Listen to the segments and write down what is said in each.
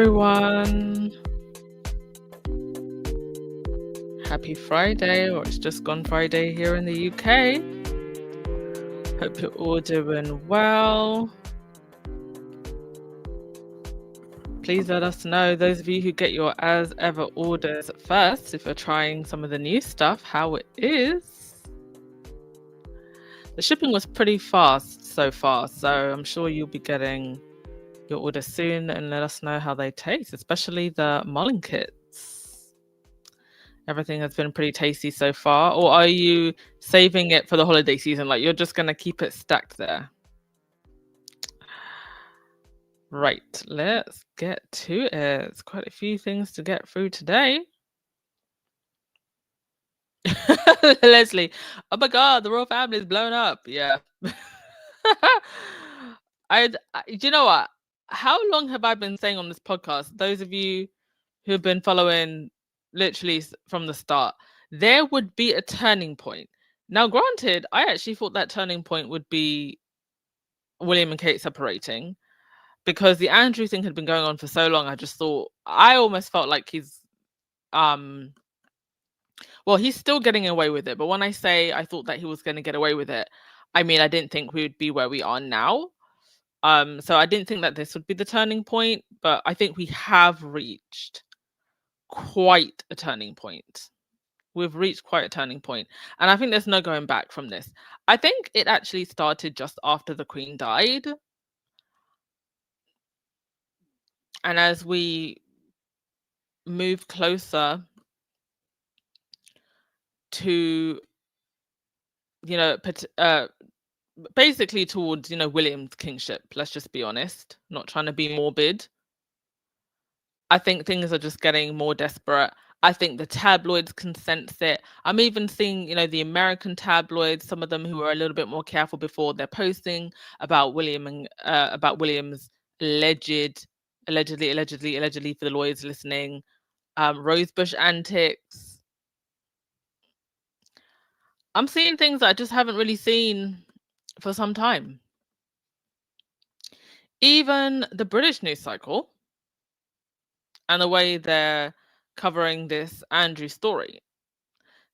everyone. Happy Friday, or it's just gone Friday here in the UK. Hope you're all doing well. Please let us know, those of you who get your as ever orders first, if you're trying some of the new stuff, how it is. The shipping was pretty fast so far, so I'm sure you'll be getting your order soon, and let us know how they taste, especially the mulling kits. Everything has been pretty tasty so far. Or are you saving it for the holiday season? Like you're just going to keep it stacked there? Right, let's get to it. It's quite a few things to get through today. Leslie, oh my God, the royal family is blown up. Yeah. You know what? How long have I been saying on this podcast? Those of you who have been following literally from the start, there would be a turning point. Now, granted, I actually thought that turning point would be William and Kate separating, because the Andrew thing had been going on for so long. I almost felt like he's still getting away with it. But when I say I thought that he was going to get away with it, I mean, I didn't think we would be where we are now. So I didn't think that this would be the turning point, but I think we have reached quite a turning point. We've reached quite a turning point. And I think there's no going back from this. I think it actually started just after the Queen died. And as we move closer to, basically towards, William's kingship, let's just be honest, not trying to be morbid. I think things are just getting more desperate. I think the tabloids can sense it. I'm even seeing, the American tabloids, some of them who were a little bit more careful before, they're posting about William and about William's allegedly for the lawyers listening, Rosebush antics. I'm seeing things that I just haven't really seen for some time. Even the British news cycle and the way they're covering this Andrew story,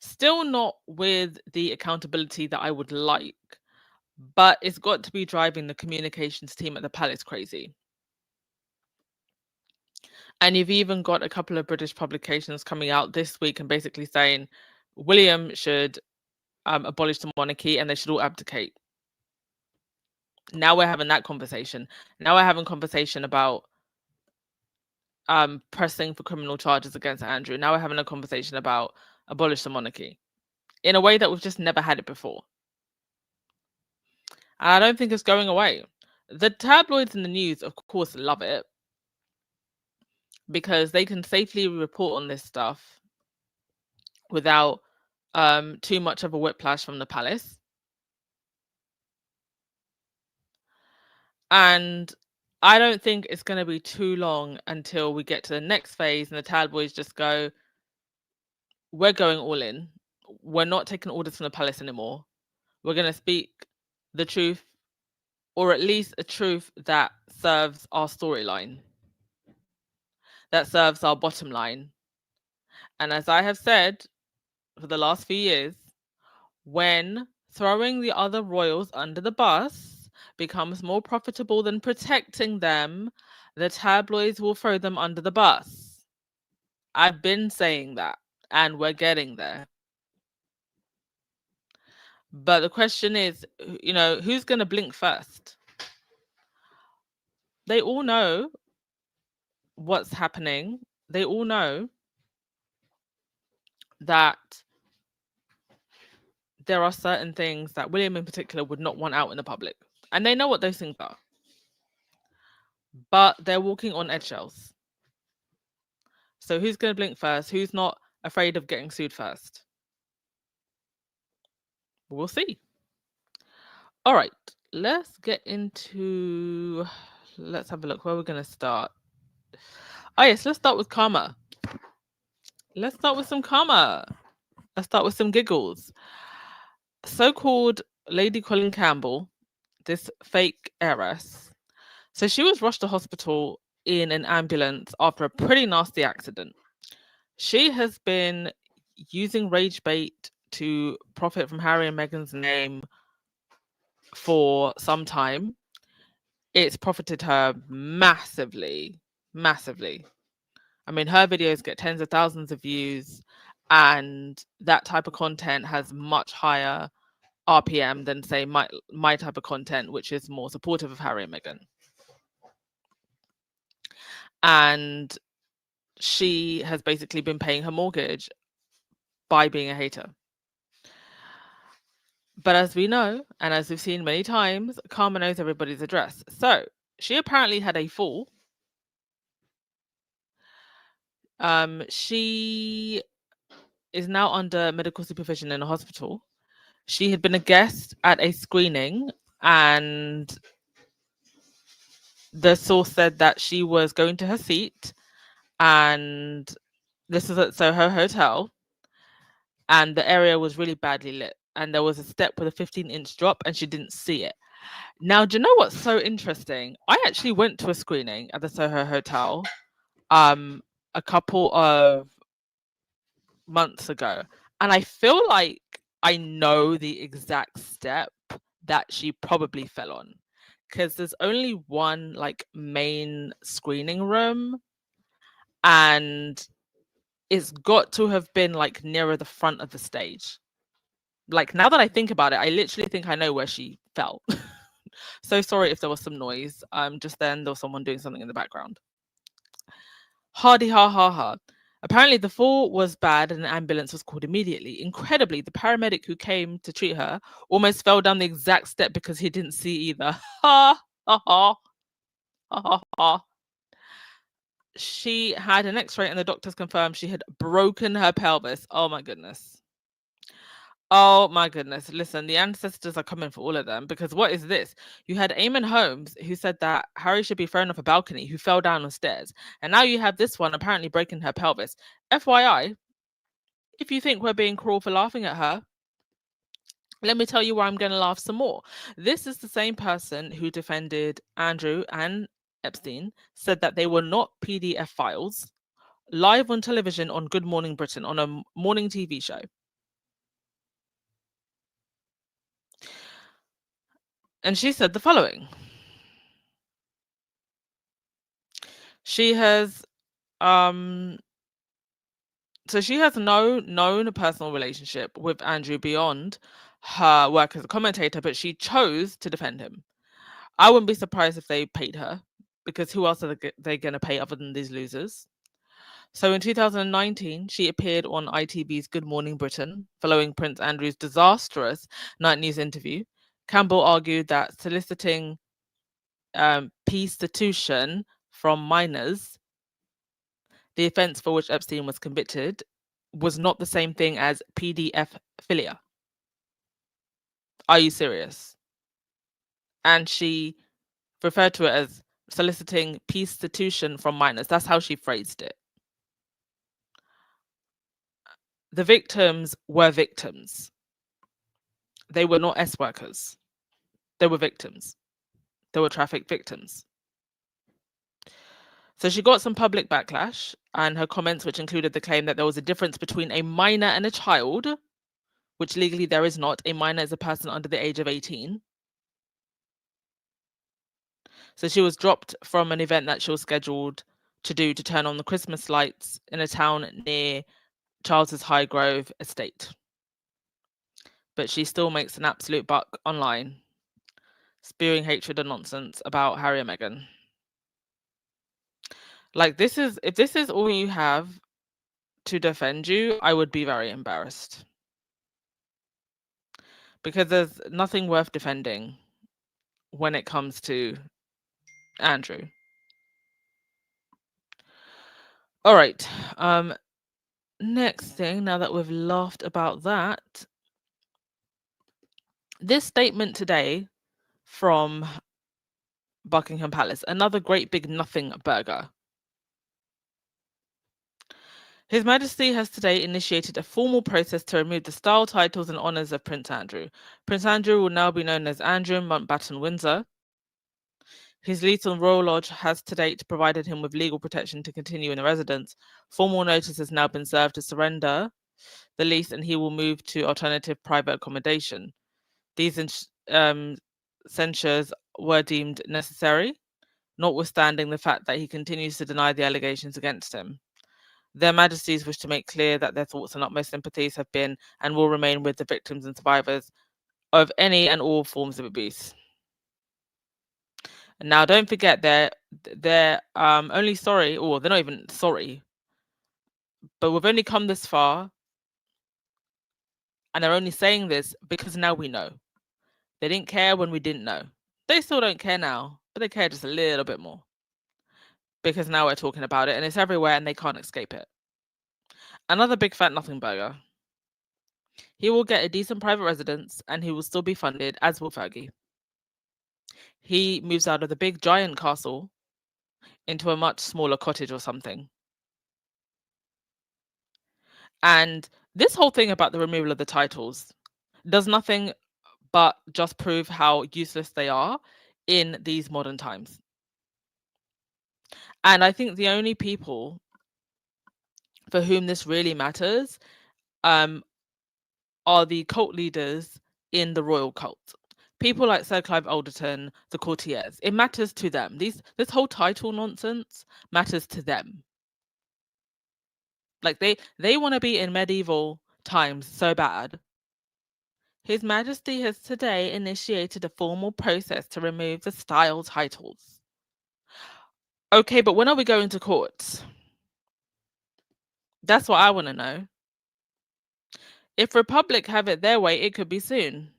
still not with the accountability that I would like, but it's got to be driving the communications team at the palace crazy. And you've even got a couple of British publications coming out this week and basically saying William should abolish the monarchy and they should all abdicate. Now we're having that conversation. Now we're having conversation about pressing for criminal charges against Andrew. Now we're having a conversation about abolish the monarchy in a way that we've just never had it before. And I don't think it's going away. The tabloids and the news, of course, love it because they can safely report on this stuff without too much of a whiplash from the palace. And I don't think it's going to be too long until we get to the next phase and the tabloids just go, we're going all in. We're not taking orders from the palace anymore. We're going to speak the truth, or at least a truth that serves our storyline, that serves our bottom line. And as I have said for the last few years, when throwing the other royals under the bus becomes more profitable than protecting them, the tabloids will throw them under the bus. I've been saying that, and we're getting there. But the question is, who's going to blink first? They all know what's happening. They all know that there are certain things that William in particular would not want out in the public. And they know what those things are. But they're walking on eggshells. So who's going to blink first? Who's not afraid of getting sued first? We'll see. All right, let's have a look where we're going to start. Oh yes, let's start with karma. Let's start with some karma. Let's start with some giggles. So-called Lady Colin Campbell, this fake heiress. So she was rushed to hospital in an ambulance after a pretty nasty accident. She has been using rage bait to profit from Harry and Meghan's name for some time. It's profited her massively, massively. I mean, her videos get tens of thousands of views, and that type of content has much higher RPM than, say, my type of content, which is more supportive of Harry and Meghan. And she has basically been paying her mortgage by being a hater. But as we know, and as we've seen many times, karma knows everybody's address. So she apparently had a fall. She is now under medical supervision in a hospital. She had been a guest at a screening, and the source said that she was going to her seat, and this is at Soho Hotel, and the area was really badly lit, and there was a step with a 15-inch drop, and she didn't see it. Now, do you know what's so interesting? I actually went to a screening at the Soho Hotel a couple of months ago, and I feel like I know the exact step that she probably fell on, because there's only one like main screening room, and it's got to have been like nearer the front of the stage. Like, now that I think about it, I literally think I know where she fell. So sorry if there was some noise. Just then there was someone doing something in the background. Hardy ha ha ha. Apparently the fall was bad and an ambulance was called immediately. Incredibly, the paramedic who came to treat her almost fell down the exact step because he didn't see either. Ha ha ha ha ha. She had an x-ray and the doctors confirmed she had broken her pelvis. Oh my goodness. Oh my goodness. Listen, the ancestors are coming for all of them, because what is this? You had Eamon Holmes, who said that Harry should be thrown off a balcony, who fell down the stairs. And now you have this one apparently breaking her pelvis. FYI, if you think we're being cruel for laughing at her, let me tell you why I'm going to laugh some more. This is the same person who defended Andrew and Epstein, said that they were not PDF files, live on television on Good Morning Britain, on a morning TV show. And she said the following. She has so she has no known personal relationship with Andrew beyond her work as a commentator, but she chose to defend him. I wouldn't be surprised if they paid her, because who else are they going to pay other than these losers? So in 2019, she appeared on ITV's Good Morning Britain following Prince Andrew's disastrous night news interview. Campbell argued that soliciting prostitution from minors, the offence for which Epstein was convicted, was not the same thing as PDF-philia. Are you serious? And she referred to it as soliciting prostitution from minors. That's how she phrased it. The victims were victims. They were not S workers. They were victims. They were trafficked victims. So she got some public backlash, and her comments, which included the claim that there was a difference between a minor and a child, which legally there is not. A minor is a person under the age of 18. So she was dropped from an event that she was scheduled to do to turn on the Christmas lights in a town near Charles's Highgrove estate. But she still makes an absolute buck online, spewing hatred and nonsense about Harry and Meghan. Like, if this is all you have to defend you, I would be very embarrassed. Because there's nothing worth defending when it comes to Andrew. All right. Next thing, now that we've laughed about that, this statement today from Buckingham Palace, another great big nothing burger. His Majesty has today initiated a formal process to remove the style, titles and honours of Prince Andrew. Prince Andrew will now be known as Andrew Mountbatten Windsor. His lease on Royal Lodge has to date provided him with legal protection to continue in the residence. Formal notice has now been served to surrender the lease, and he will move to alternative private accommodation. These censures were deemed necessary, notwithstanding the fact that he continues to deny the allegations against him. Their Majesties wish to make clear that their thoughts and utmost sympathies have been and will remain with the victims and survivors of any and all forms of abuse. And now, don't forget they're only sorry, or they're not even sorry, but we've only come this far, and they're only saying this because now we know. They didn't care when we didn't know. They still don't care now, but they care just a little bit more. Because now we're talking about it, and it's everywhere, and they can't escape it. Another big fat nothing burger. He will get a decent private residence, and he will still be funded, as will Fergie. He moves out of the big giant castle into a much smaller cottage or something. And this whole thing about the removal of the titles does nothing but just prove how useless they are in these modern times. And I think the only people for whom this really matters are the cult leaders in the royal cult. People like Sir Clive Alderton, the courtiers. It matters to them. This whole title nonsense matters to them. Like they want to be in medieval times so bad. His Majesty has today initiated a formal process to remove the style titles. Okay, but when are we going to court? That's what I want to know. If Republic have it their way, it could be soon.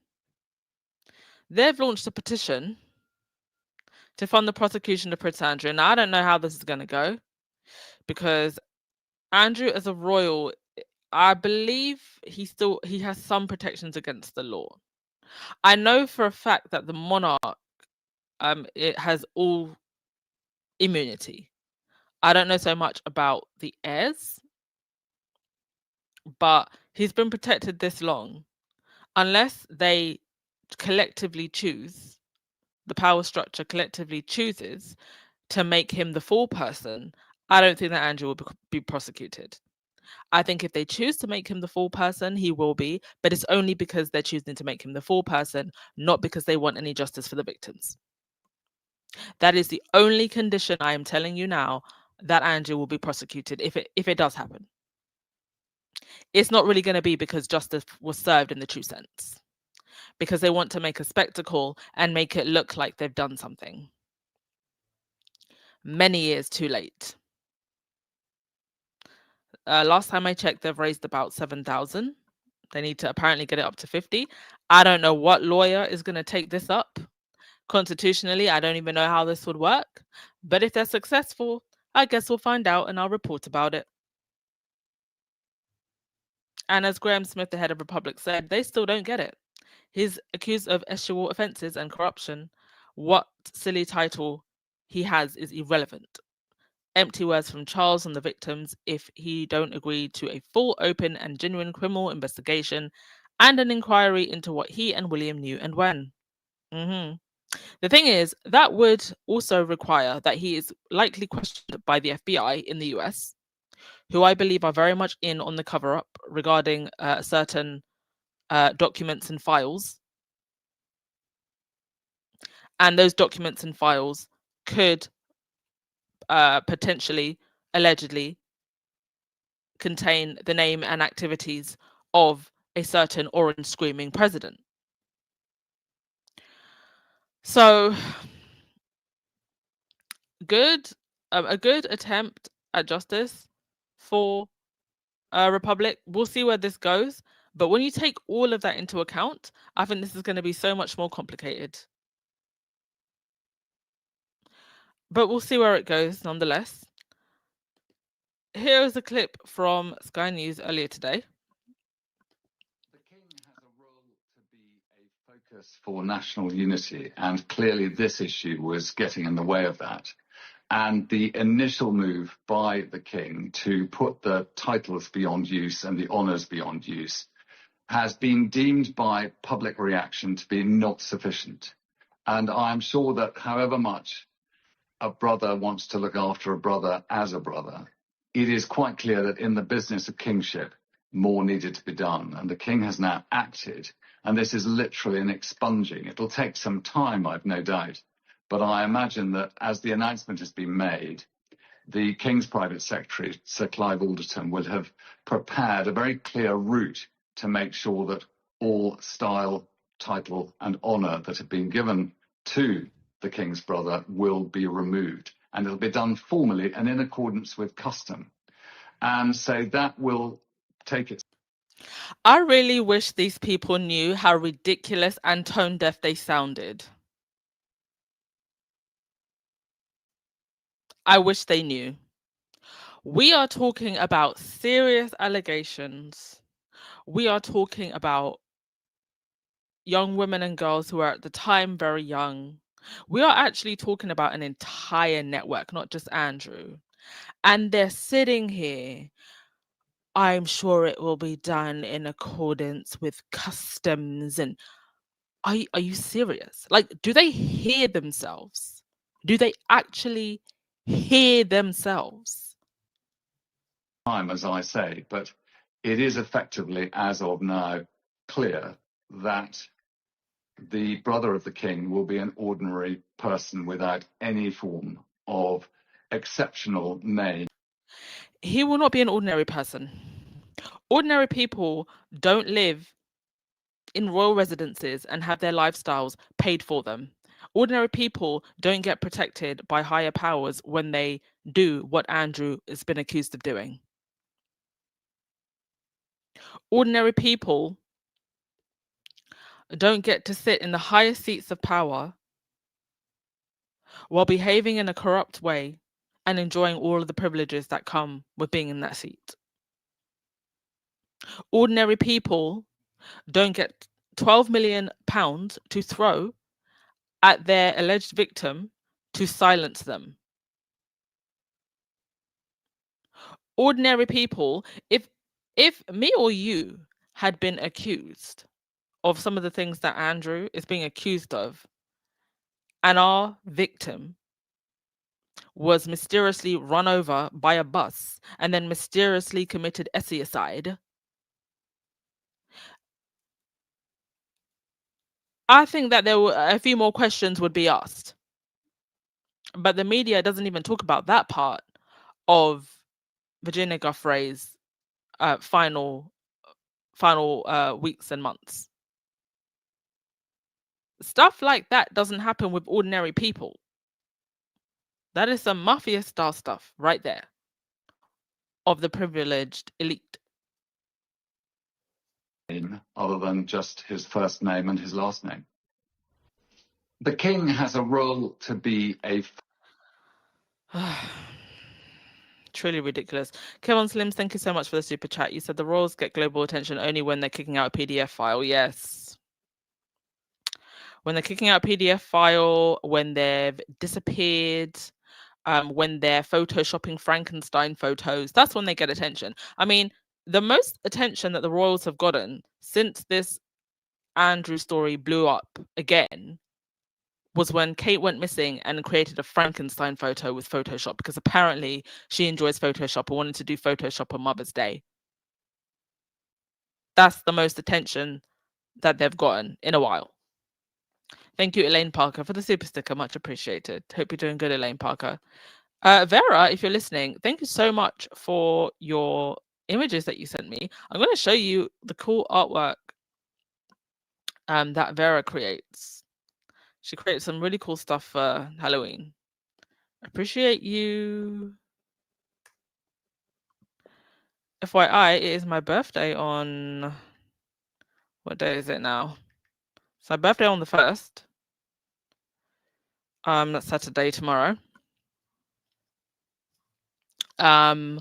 They've launched a petition to fund the prosecution of Prince Andrew. Now, I don't know how this is going to go, because Andrew, as a royal, I believe he has some protections against the law. I know for a fact that the monarch, it has all immunity. I don't know so much about the heirs, but he's been protected this long. Unless they collectively choose, the power structure collectively chooses to make him the full person, I don't think that Andrew will be prosecuted. I think if they choose to make him the full person, he will be, but it's only because they're choosing to make him the full person, not because they want any justice for the victims. That is the only condition I am telling you now that Andrew will be prosecuted if it does happen. It's not really going to be because justice was served in the true sense, because they want to make a spectacle and make it look like they've done something. Many years too late. Last time I checked, they've raised about 7,000. They need to apparently get it up to 50. I don't know what lawyer is going to take this up. Constitutionally, I don't even know how this would work. But if they're successful, I guess we'll find out and I'll report about it. And as Graham Smith, the head of Republic, said, they still don't get it. He's accused of sexual offences and corruption. What silly title he has is irrelevant. Empty words from Charles and the victims if he don't agree to a full, open and genuine criminal investigation and an inquiry into what he and William knew and when. The thing is, that would also require that he is likely questioned by the FBI in the US, who I believe are very much in on the cover-up regarding certain documents and files. And those documents and files could potentially, allegedly, contain the name and activities of a certain orange screaming president. So, a good attempt at justice for Republic. We'll see where this goes. But when you take all of that into account, I think this is going to be so much more complicated. But we'll see where it goes nonetheless. Here is a clip from Sky News earlier today. The King has a role to be a focus for national unity, and clearly this issue was getting in the way of that. And the initial move by the King to put the titles beyond use and the honours beyond use has been deemed by public reaction to be not sufficient. And I'm sure that however much a brother wants to look after a brother as a brother, it is quite clear that in the business of kingship, more needed to be done. And the king has now acted. And this is literally an expunging. It'll take some time, I've no doubt. But I imagine that as the announcement has been made, the King's Private Secretary, Sir Clive Alderton, will have prepared a very clear route to make sure that all style, title and honour that have been given to the King's brother will be removed. And it'll be done formally and in accordance with custom. And so that will take its... I really wish these people knew how ridiculous and tone deaf they sounded. I wish they knew. We are talking about serious allegations. We are talking about young women and girls who are at the time very young. We are actually talking about an entire network, not just Andrew. And they're sitting here. I'm sure it will be done in accordance with customs. And are you serious? Like, do they hear themselves? Do they actually hear themselves? Time, as I say, but it is effectively, as of now, clear that the brother of the king will be an ordinary person without any form of exceptional name. He will not be an ordinary person. Ordinary people don't live in royal residences and have their lifestyles paid for them. Ordinary people don't get protected by higher powers when they do what Andrew has been accused of doing. Ordinary people don't get to sit in the highest seats of power while behaving in a corrupt way and enjoying all of the privileges that come with being in that seat. Ordinary people don't get £12 million to throw at their alleged victim to silence them. Ordinary people, if me or you had been accused of some of the things that Andrew is being accused of, and our victim was mysteriously run over by a bus and then mysteriously committed essayicide, I think that there were a few more questions would be asked. But the media doesn't even talk about that part of Virginia Giuffre's final weeks and months. Stuff like that doesn't happen with ordinary people. That is some mafia style stuff right there of the privileged elite. Other than just his first name and his last name. The king has a role to be a... Truly ridiculous. Kevin Slims, thank you so much for the super chat. You said the royals get global attention only when they're kicking out a PDF file. Yes. When they're kicking out a PDF file, when they've disappeared, when they're photoshopping Frankenstein photos, that's when they get attention. I mean, the most attention that the royals have gotten since this Andrew story blew up again was when Kate went missing and created a Frankenstein photo with Photoshop, because apparently she enjoys Photoshop and wanted to do Photoshop on Mother's Day. That's the most attention that they've gotten in a while. Thank you, Elaine Parker, for the super sticker. Much appreciated. Hope you're doing good, Elaine Parker. Vera, if you're listening, thank you so much for your images that you sent me. I'm going to show you the cool artwork that Vera creates. She creates some really cool stuff for Halloween. Appreciate you. FYI, it is my birthday on... What day is it now? It's my birthday on the 1st. That's Saturday tomorrow. I'm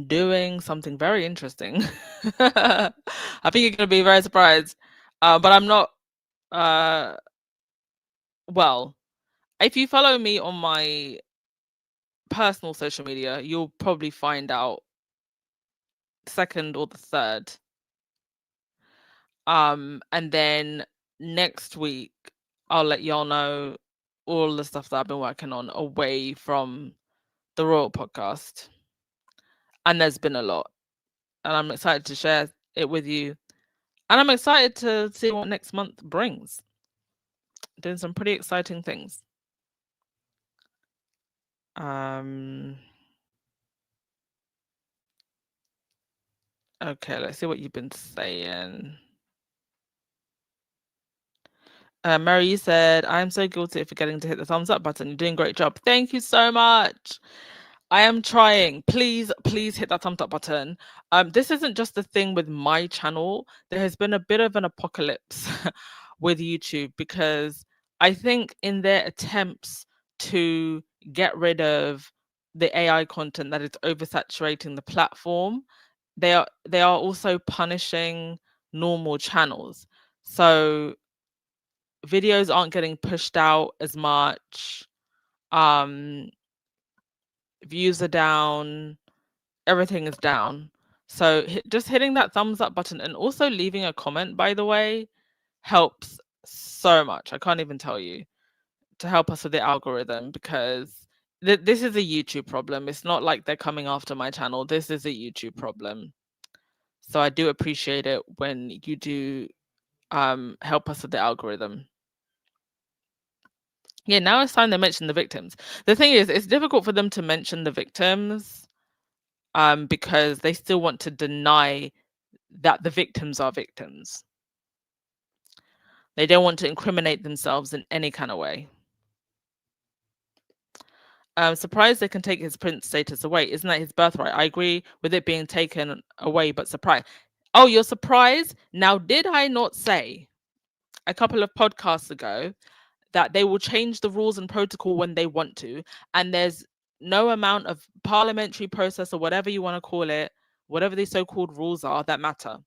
doing something very interesting. I think you're going to be very surprised. But I'm not... well, if you follow me on my personal social media, you'll probably find out 2nd or the 3rd. And then next week, I'll let y'all know all the stuff that I've been working on away from the Royal podcast. And there's been a lot. And I'm excited to share it with you. And I'm excited to see what next month brings. Doing some pretty exciting things. Okay, let's see what you've been saying. Mary, you said, I'm so guilty of forgetting to hit the thumbs up button. You're doing a great job. Thank you so much. I am trying. Please hit that thumbs up button. This isn't just the thing with my channel. There has been a bit of an apocalypse with YouTube because I think in their attempts to get rid of the AI content that is oversaturating the platform, they are also punishing normal channels. So videos aren't getting pushed out as much. Views are down. Everything is down. So just hitting that thumbs up button and also leaving a comment, by the way, helps so much. I can't even tell you, to help us with the algorithm, because this is a YouTube problem. It's not like they're coming after my channel. This is a YouTube problem. So I do appreciate it when you do help us with the algorithm. Yeah, now it's time they mention the victims. The thing is, it's difficult for them to mention the victims because they still want to deny that the victims are victims. They don't want to incriminate themselves in any kind of way. Surprised they can take his prince status away. Isn't that his birthright? I agree with it being taken away, but surprised. Oh, you're surprised? Now, did I not say a couple of podcasts ago that they will change the rules and protocol when they want to, and there's no amount of parliamentary process or whatever you want to call it, whatever these so-called rules are that matter.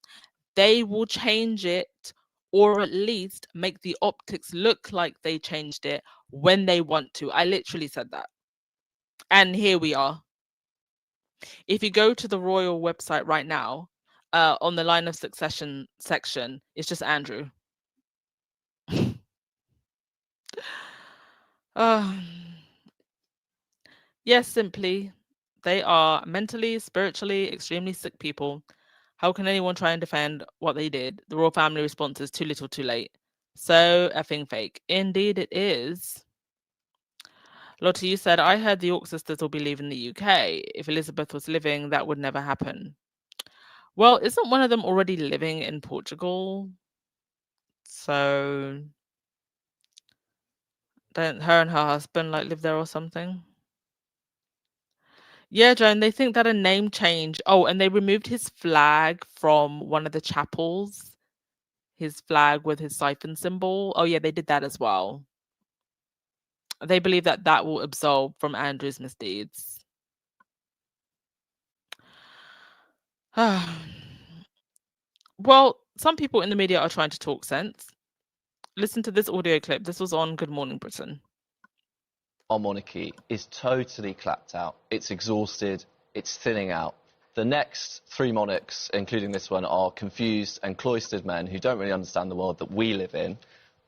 They will change it, or at least make the optics look like they changed it when they want to. I literally said that. And here we are. If you go to the royal website right now, on the line of succession section, it's just Andrew. Yes, simply, they are mentally, spiritually, extremely sick people. How can anyone try and defend what they did? The royal family response is too little, too late. So effing fake. Indeed it is. Lottie, you said, I heard the York sisters will be leaving the UK. If Elizabeth was living, that would never happen. Well, isn't one of them already living in Portugal? So don't her and her husband like live there or something? Yeah, Joan, they think that a name change. Oh, and they removed his flag from one of the chapels. His flag with his siphon symbol. Oh, yeah, they did that as well. They believe that that will absolve from Andrew's misdeeds. Well, some people in the media are trying to talk sense. Listen to this audio clip. This was on Good Morning Britain. Our monarchy is totally clapped out. It's exhausted. It's thinning out. The next three monarchs, including this one, are confused and cloistered men who don't really understand the world that we live in.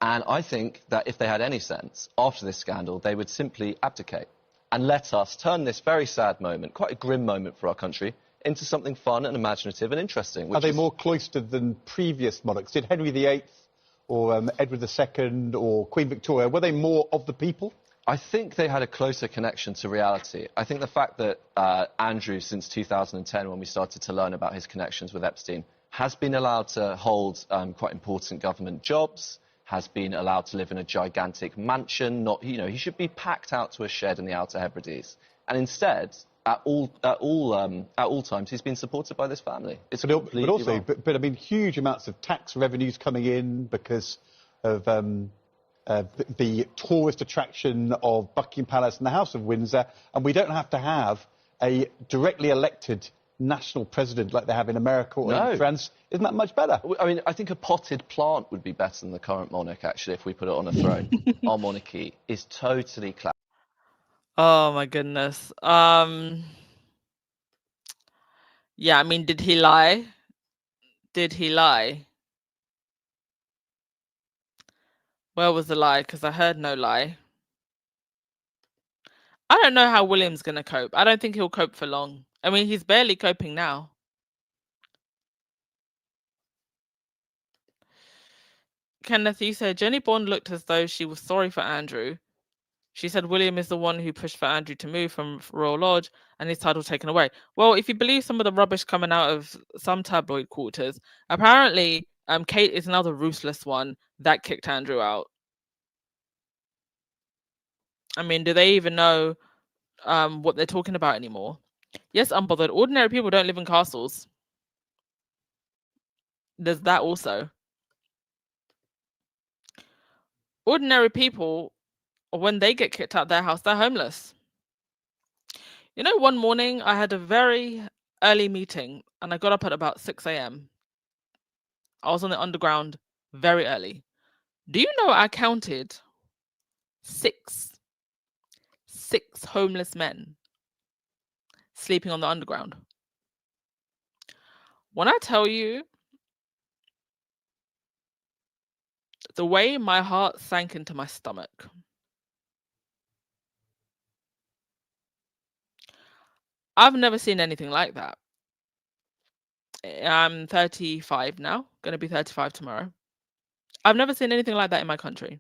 And I think that if they had any sense, after this scandal, they would simply abdicate and let us turn this very sad moment, quite a grim moment for our country, into something fun and imaginative and interesting. Are they more cloistered than previous monarchs? Did Henry VIII or Edward II or Queen Victoria, were they more of the people? I think they had a closer connection to reality. I think the fact that Andrew, since 2010, when we started to learn about his connections with Epstein, has been allowed to hold quite important government jobs, has been allowed to live in a gigantic mansion. Not, you know, he should be packed out to a shed in the Outer Hebrides. And instead, at all times, he's been supported by this family. It's completely wrong. But I mean, huge amounts of tax revenues coming in because of the tourist attraction of Buckingham Palace and the House of Windsor, and we don't have to have a directly elected national president like they have in America or in France. Isn't that much better? I mean, I think a potted plant would be better than the current monarch, actually, if we put it on a throne. Our monarchy is totally clapped. Oh my goodness. Yeah, I mean, did he lie? Did he lie? Where was the lie? Because I heard no lie. I don't know how William's going to cope. I don't think he'll cope for long. I mean, he's barely coping now. Kenneth, you said Jenny Bond looked as though she was sorry for Andrew. She said William is the one who pushed for Andrew to move from Royal Lodge and his title taken away. Well, if you believe some of the rubbish coming out of some tabloid quarters, apparently Kate is now the ruthless one that kicked Andrew out. I mean, do they even know what they're talking about anymore? Yes, unbothered. Ordinary people don't live in castles. There's that also. Ordinary people, when they get kicked out their house, they're homeless. You know, one morning I had a very early meeting and I got up at about 6 a.m. I was on the underground very early. Do you know I counted six homeless men sleeping on the underground? When I tell you the way my heart sank into my stomach, I've never seen anything like that. I'm 35 now, going to be 35 tomorrow. I've never seen anything like that in my country.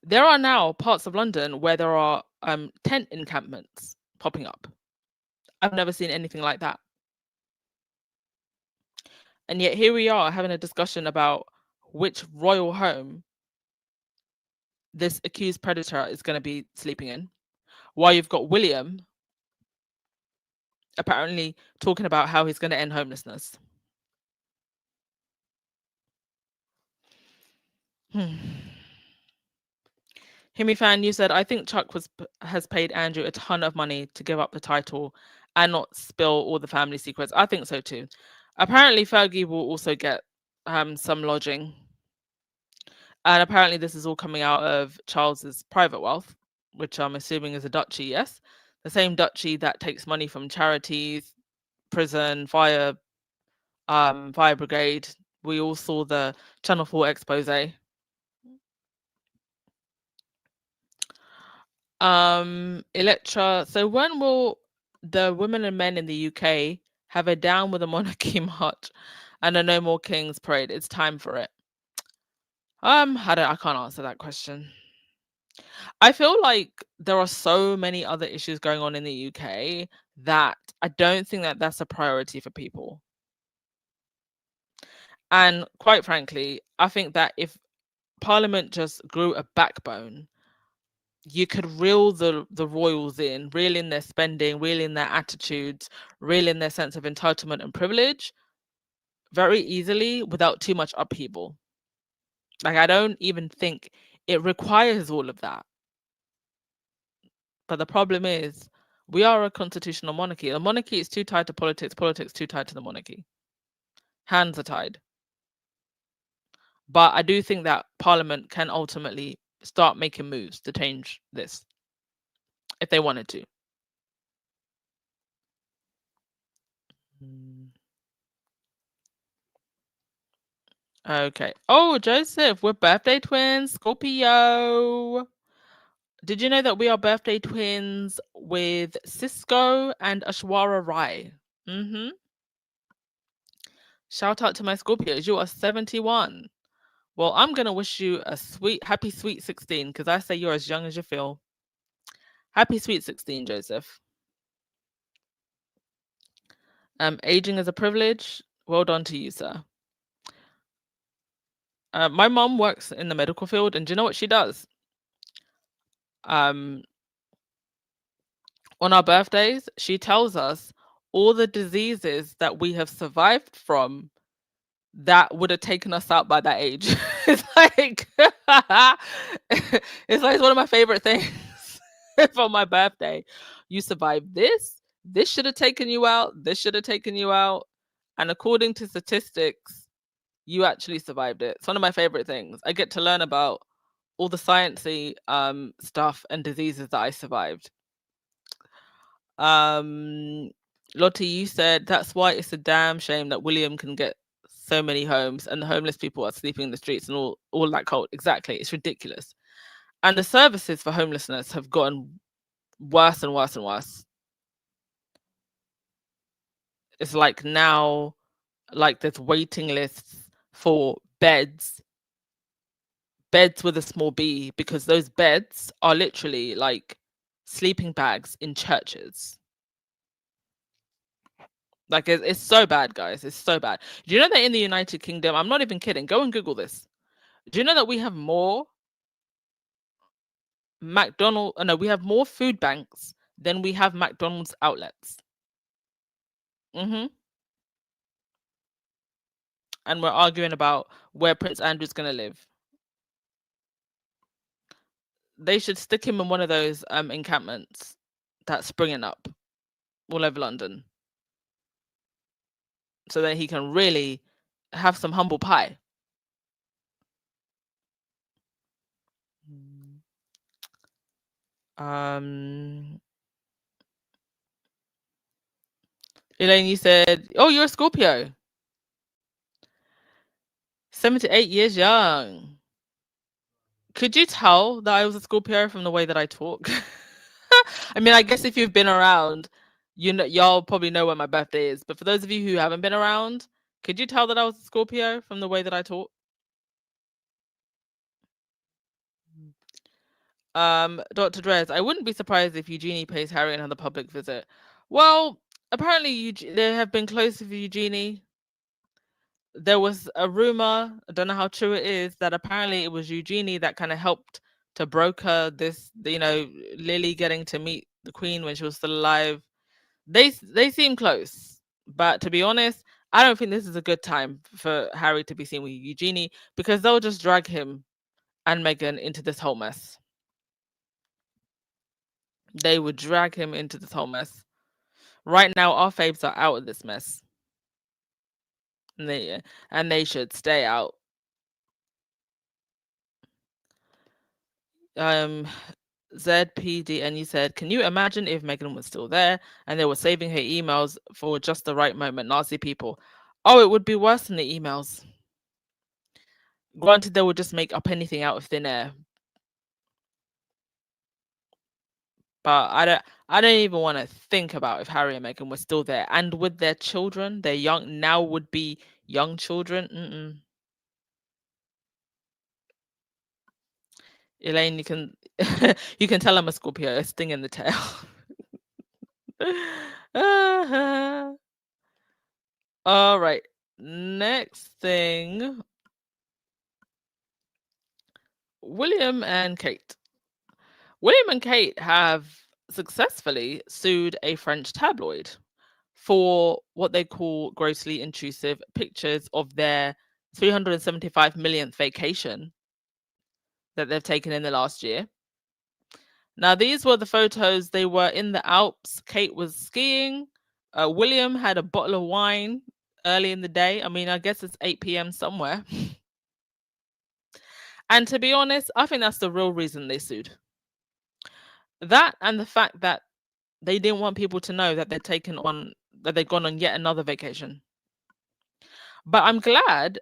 There are now parts of London where there are tent encampments popping up. I've never seen anything like that. And yet here we are having a discussion about which royal home this accused predator is going to be sleeping in, while you've got William apparently talking about how he's going to end homelessness. Himi fan, you said, I think Chuck has paid Andrew a ton of money to give up the title and not spill all the family secrets. I think so too. Apparently Fergie will also get some lodging. And apparently this is all coming out of Charles's private wealth, which I'm assuming is a duchy, yes? The same duchy that takes money from charities, prison, fire brigade. We all saw the Channel 4 expose. Electra, so when will the women and men in the UK have a down with the monarchy march and a no more kings parade? It's time for it. I can't answer that question. I feel like there are so many other issues going on in the UK that I don't think that that's a priority for people. And quite frankly, I think that if Parliament just grew a backbone, you could reel the royals in, reel in their spending, reel in their attitudes, reel in their sense of entitlement and privilege very easily without too much upheaval. Like, I don't even think it requires all of that. But the problem is, we are a constitutional monarchy. The monarchy is too tied to politics, politics too tied to the monarchy. Hands are tied. But I do think that Parliament can ultimately start making moves to change this if they wanted to. Okay. Oh, Joseph, we're birthday twins, Scorpio. Did you know that we are birthday twins with Cisco and Ashwara Rai? Shout out to my Scorpios. You are 71. Well, I'm going to wish you a happy sweet 16, because I say you're as young as you feel. Happy sweet 16, Joseph. Aging is a privilege. Well done to you, sir. My mom works in the medical field, and do you know what she does? On our birthdays, she tells us all the diseases that we have survived from that would have taken us out by that age. It's like it's one of my favorite things for my birthday. You survived this. This should have taken you out. This should have taken you out. And according to statistics, you actually survived it. It's one of my favorite things. I get to learn about all the sciencey stuff and diseases that I survived. Lottie, you said that's why it's a damn shame that William can get so many homes and the homeless people are sleeping in the streets and all that cult. Exactly. It's ridiculous. And the services for homelessness have gotten worse and worse and worse. It's like now, like there's waiting lists for beds with a small b, because those beds are literally like sleeping bags in churches. Like it's so bad, guys. It's so bad. Do you know that in the United Kingdom, I'm not even kidding, go and Google this. Do you know that we have more we have more food banks than we have McDonald's outlets? And we're arguing about where Prince Andrew's gonna live. They should stick him in one of those encampments that's springing up all over London, so that he can really have some humble pie. Elaine, you said, oh, you're a Scorpio. 78 years young. Could you tell that I was a Scorpio from the way that I talk? I mean, I guess if you've been around, you know, y'all probably know when my birthday is. But for those of you who haven't been around, could you tell that I was a Scorpio from the way that I talk? Dr. Drez, I wouldn't be surprised if Eugenie pays Harry another public visit. Well, apparently they have been close with Eugenie. There was a rumor, I don't know how true it is, that apparently it was Eugenie that kind of helped to broker this, you know, Lily getting to meet the Queen when she was still alive. They seem close, but to be honest, I don't think this is a good time for Harry to be seen with Eugenie, because they'll just drag him and Meghan into this whole mess. They would drag him into this whole mess. Right now, our faves are out of this mess, and they should stay out. ZPD, and you said, can you imagine if Meghan was still there and they were saving her emails for just the right moment? Nazi people. Oh, it would be worse than the emails. Granted, they would just make up anything out of thin air. But I don't even want to think about if Harry and Meghan were still there and with their children, their now would be young children. Elaine, you can you can tell I'm a Scorpio, a sting in the tail. All right, next thing. William and Kate. William and Kate have successfully sued a French tabloid for what they call grossly intrusive pictures of their 375 millionth vacation that they've taken in the last year. Now, these were the photos. They were in the Alps. Kate was skiing. William had a bottle of wine early in the day. I mean, I guess it's 8 p.m. somewhere. And to be honest, I think that's the real reason they sued. That and the fact that they didn't want people to know that they'd gone on yet another vacation. But I'm glad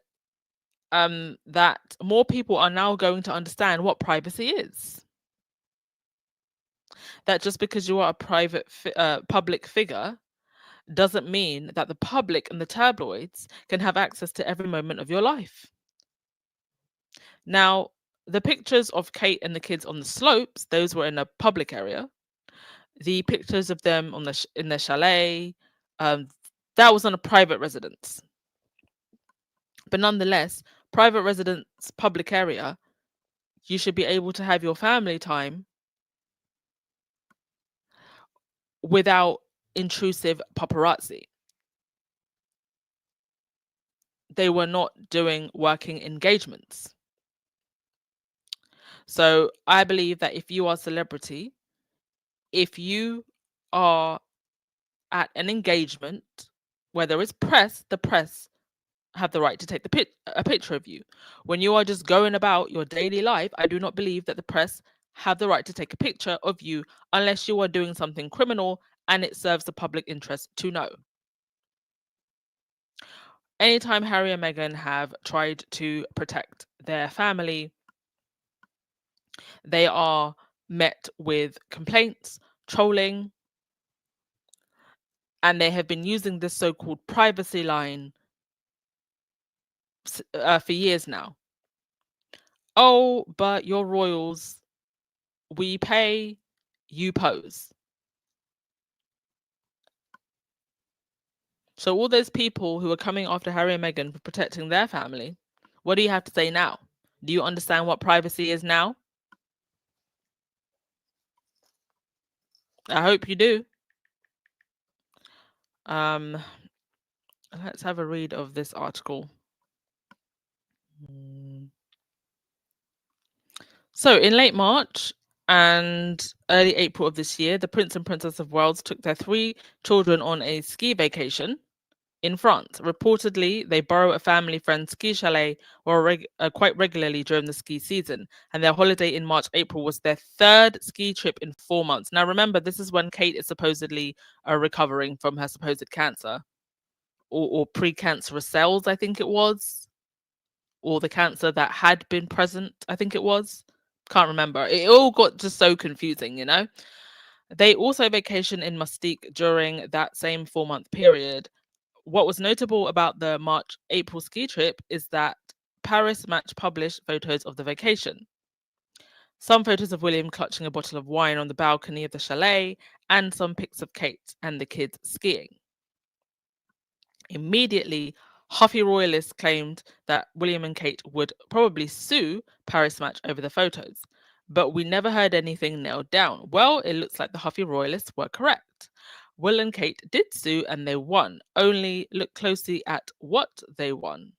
that more people are now going to understand what privacy is. That just because you are a public figure doesn't mean that the public and the tabloids can have access to every moment of your life. Now, the pictures of Kate and the kids on the slopes, those were in a public area. The pictures of them in their chalet, that was on a private residence. But nonetheless, private residence, public area, you should be able to have your family time without intrusive paparazzi. They were not doing working engagements. So I believe that if you are a celebrity, if you are at an engagement where there is press, the press have the right to take a picture of you. When you are just going about your daily life, I do not believe that the press have the right to take a picture of you unless you are doing something criminal and it serves the public interest to know. Anytime Harry and Meghan have tried to protect their family, They are met with complaints, trolling, and they have been using this so-called privacy line for years now. Oh, but you're royals. We pay, you pose. So all those people who are coming after Harry and Meghan for protecting their family, what do you have to say now? Do you understand what privacy is now? I hope you do. Let's have a read of this article. So in late March and early April of this year, the Prince and Princess of Wales took their 3 children on a ski vacation in France. Reportedly, they borrow a family friend's ski chalet quite regularly during the ski season, and their holiday in March, April was their 3rd ski trip in 4 months. Now, remember, this is when Kate is supposedly recovering from her supposed cancer or precancerous cells, I think it was, or the cancer that had been present, I think it was. Can't remember. It all got just so confusing, you know? They also vacation in Mustique during that same 4-month period. What was notable about the March-April ski trip is that Paris Match published photos of the vacation. Some photos of William clutching a bottle of wine on the balcony of the chalet, and some pics of Kate and the kids skiing. Immediately, Huffy royalists claimed that William and Kate would probably sue Paris Match over the photos, but we never heard anything nailed down. Well, it looks like the Huffy royalists were correct. Will and Kate did sue and they won. Only look closely at what they won.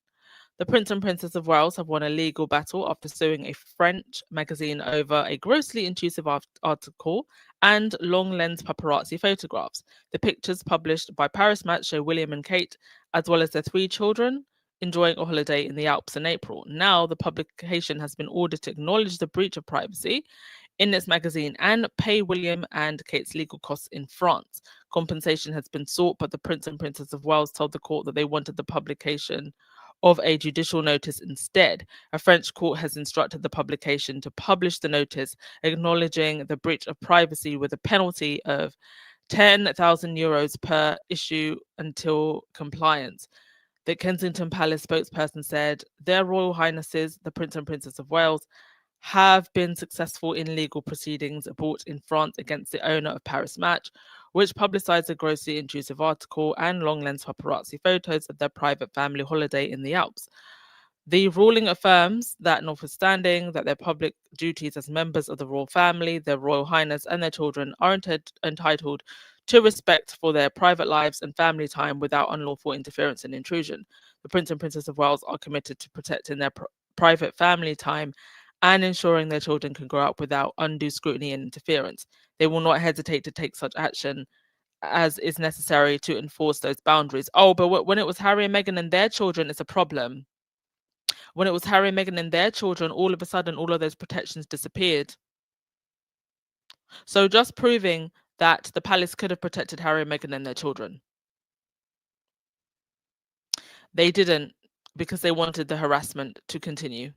The Prince and Princess of Wales have won a legal battle after suing a French magazine over a grossly intrusive article and long lens paparazzi photographs. The pictures published by Paris Match show William and Kate, as well as their 3 children, enjoying a holiday in the Alps in April. Now, the publication has been ordered to acknowledge the breach of privacy in its magazine and pay William and Kate's legal costs in France. Compensation has been sought, but the Prince and Princess of Wales told the court that they wanted the publication of a judicial notice instead. A French court has instructed the publication to publish the notice acknowledging the breach of privacy with a penalty of €10,000 per issue until compliance. The Kensington Palace spokesperson said, "Their Royal Highnesses, the Prince and Princess of Wales, have been successful in legal proceedings brought in France against the owner of Paris Match, which publicized a grossly intrusive article and long lens paparazzi photos of their private family holiday in the Alps. The ruling affirms that notwithstanding that their public duties as members of the royal family, their Royal Highness and their children are entitled to respect for their private lives and family time without unlawful interference and intrusion. The Prince and Princess of Wales are committed to protecting their private family time and ensuring their children can grow up without undue scrutiny and interference. They will not hesitate to take such action as is necessary to enforce those boundaries." Oh, but when it was Harry and Meghan and their children, it's a problem. When it was Harry and Meghan and their children, all of a sudden, all of those protections disappeared. So just proving that the palace could have protected Harry and Meghan and their children. They didn't, because they wanted the harassment to continue.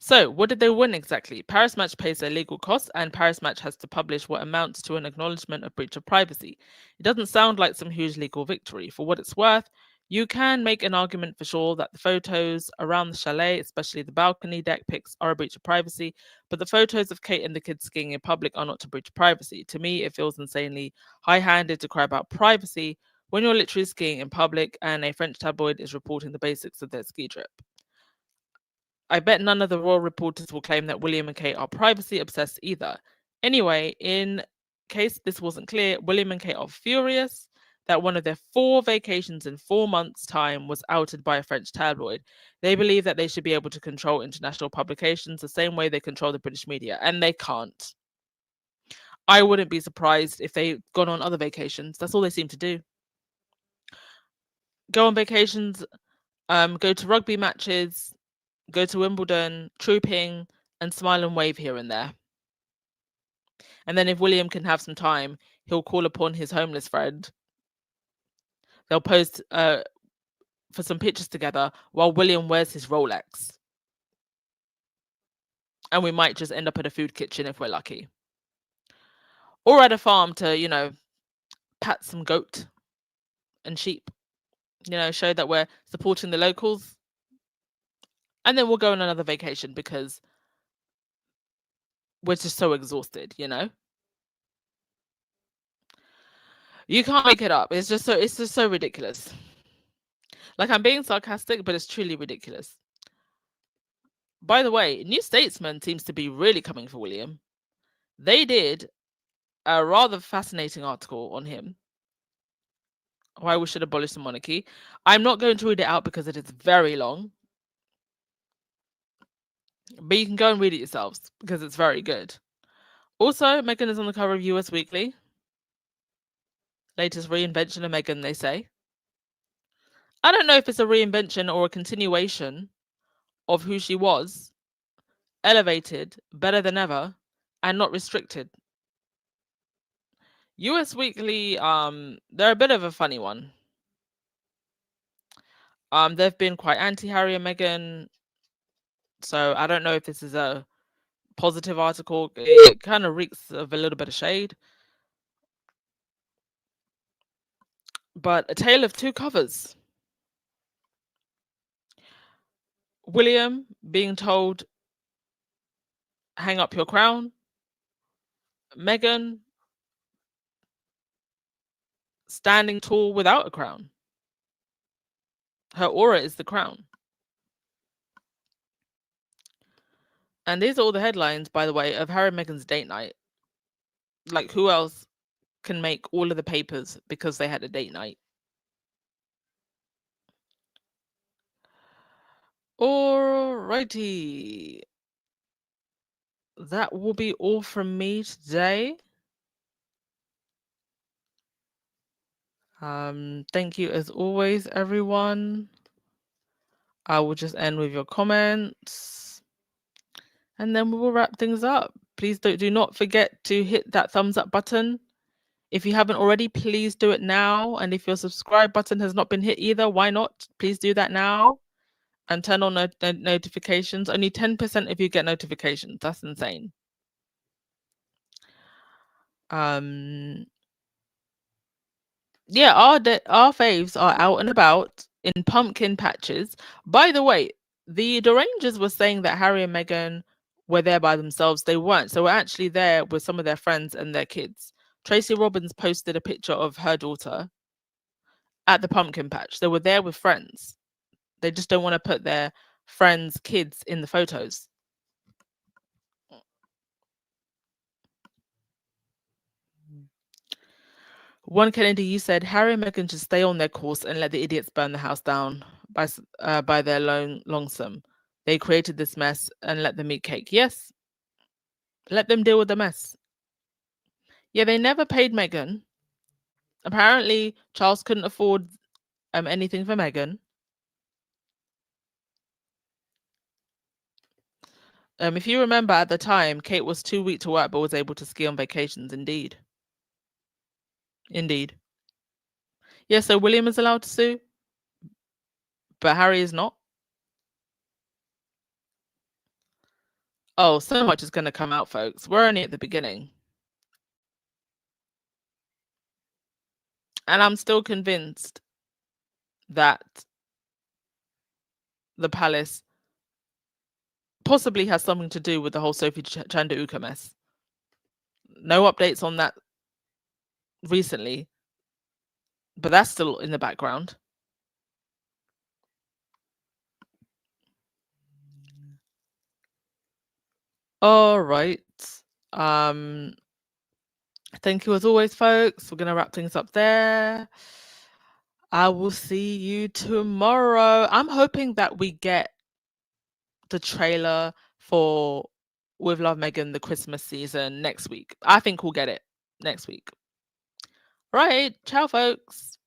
So, what did they win exactly? Paris Match pays their legal costs, and Paris Match has to publish what amounts to an acknowledgement of breach of privacy. It doesn't sound like some huge legal victory. For what it's worth, you can make an argument for sure that the photos around the chalet, especially the balcony deck pics, are a breach of privacy, but the photos of Kate and the kids skiing in public are not to breach of privacy. To me, it feels insanely high-handed to cry about privacy when you're literally skiing in public and a French tabloid is reporting the basics of their ski trip. I bet none of the royal reporters will claim that William and Kate are privacy obsessed either. Anyway, in case this wasn't clear, William and Kate are furious that one of their 4 vacations in 4 months' time was outed by a French tabloid. They believe that they should be able to control international publications the same way they control the British media, and they can't. I wouldn't be surprised if they'd gone on other vacations. That's all they seem to do. Go on vacations, go to rugby matches, go to Wimbledon, trooping, and smile and wave here and there. And then if William can have some time, he'll call upon his homeless friend. They'll post for some pictures together while William wears his Rolex. And we might just end up at a food kitchen if we're lucky. Or at a farm to, pat some goat and sheep. Show that we're supporting the locals. And then we'll go on another vacation because we're just so exhausted, You can't make it up. It's just so ridiculous. Like, I'm being sarcastic, but it's truly ridiculous. By the way, New Statesman seems to be really coming for William. They did a rather fascinating article on him. Why we should abolish the monarchy. I'm not going to read it out because it is very long. But you can go and read it yourselves because it's very good. Also, Meghan is on the cover of US Weekly. Latest reinvention of Meghan, they say. I don't know if it's a reinvention or a continuation of who she was, elevated, better than ever, and not restricted. US Weekly, they're a bit of a funny one. They've been quite anti-Harry and Meghan, so I don't know if this is a positive article. It kind of reeks of a little bit of shade. But a tale of two covers. William being told, hang up your crown. Meghan standing tall without a crown. Her aura is the crown. And these are all the headlines, by the way, of Harry and Meghan's date night. Like, who else can make all of the papers because they had a date night? Alrighty. That will be all from me today. Thank you as always, everyone. I will just end with your comments and then we will wrap things up. Please do not forget to hit that thumbs up button. If you haven't already, please do it now. And if your subscribe button has not been hit either, why not? Please do that now and turn on notifications. Only 10% of you get notifications. That's insane. Yeah, our faves are out and about in pumpkin patches. By the way, the Derangers were saying that Harry and Meghan were there by themselves. They weren't. So we're actually there with some of their friends and their kids. Tracy Robbins posted a picture of her daughter at the pumpkin patch. They were there with friends. They just don't want to put their friends' kids in the photos. One Kennedy, you said Harry and Meghan should stay on their course and let the idiots burn the house down by their lonesome. They created this mess and let them eat cake. Yes, let them deal with the mess. Yeah, they never paid Meghan. Apparently, Charles couldn't afford anything for Meghan. If you remember at the time, Kate was too weak to work but was able to ski on vacations. Indeed. Yeah, so William is allowed to sue, but Harry is not. Oh, so much is going to come out, folks. We're only at the beginning. And I'm still convinced that the palace possibly has something to do with the whole Sophie Chanduka mess. No updates on that recently, but that's still in the background. All right. Thank you as always, folks. We're going to wrap things up there. I will see you tomorrow. I'm hoping that we get the trailer for With Love, Meghan, the Christmas season next week. I think we'll get it next week. Right. Ciao, folks.